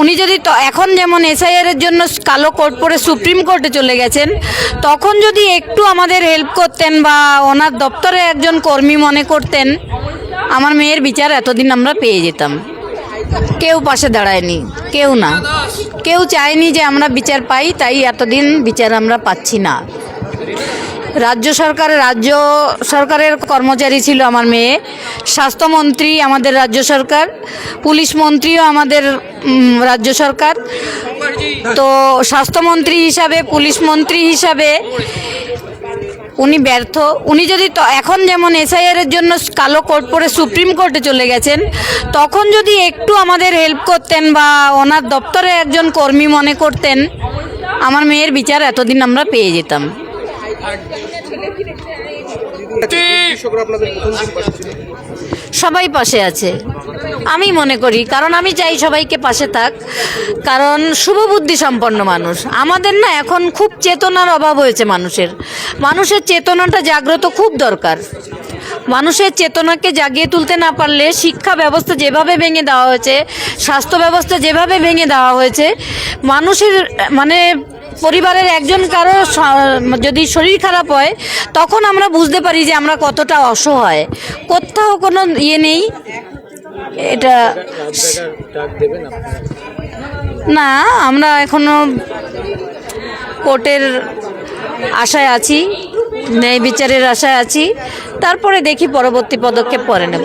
উনি যদি এখন যেমন এসআইআর এর জন্য কালো কোট পরে সুপ্রিম কোর্টে চলে গেছেন, তখন যদি একটু আমাদের হেল্প করতেন বা ওনার দপ্তরে একজন কর্মী মনে করতেন, আমার মেয়ের বিচার এতদিন আমরা পেয়ে যেতাম। কেউ পাশে দাঁড়ায়নি, কেউ না, কেউ চায়নি যে আমরা বিচার পাই, তাই এতদিন বিচার আমরা পাচ্ছি না। রাজ্য সরকারের কর্মচারী ছিল আমার মেয়ে, স্বাস্থ্যমন্ত্রী আমাদের রাজ্য সরকার, পুলিশ মন্ত্রীও আমাদের রাজ্য সরকার। তো স্বাস্থ্যমন্ত্রী হিসাবে, পুলিশ মন্ত্রী হিসাবে উনি ব্যর্থ। উনি যদি এখন যেমন এসআইআর এর জন্য কালো কোট পরে সুপ্রিম কোর্টে চলে গেছেন, তখন যদি একটু আমাদের হেল্প করতেন বা ওনার দপ্তরে একজন কর্মী মনে করতেন, আমার মেয়ের বিচার এতদিন আমরা পেয়ে যেতাম। সবাই পাশে আছে আমি মনে করি, কারণ আমি চাই সবাইকে পাশে থাক, কারণ শুভবুদ্ধি সম্পন্ন মানুষ আমাদের না। এখন খুব চেতনার অভাব হয়েছে মানুষের চেতনাটা জাগ্রত খুব দরকার। মানুষের চেতনাকে জাগিয়ে তুলতে না পারলে, শিক্ষা ব্যবস্থা যেভাবে ভেঙে দেওয়া হয়েছে, স্বাস্থ্য ব্যবস্থা যেভাবে ভেঙে দেওয়া হয়েছে, মানুষের মানে পরিবারের একজন কারো যদি শরীর খারাপ হয়, তখন আমরা বুঝতে পারি যে আমরা কতটা অসহায়। কোথাও কোনো নেই। এটা না, আমরা এখনো কোর্টের আশায় আছি, ন্যায় বিচারের আশায় আছি। তারপরে দেখি পরবর্তী পদক্ষেপ পরে নেব।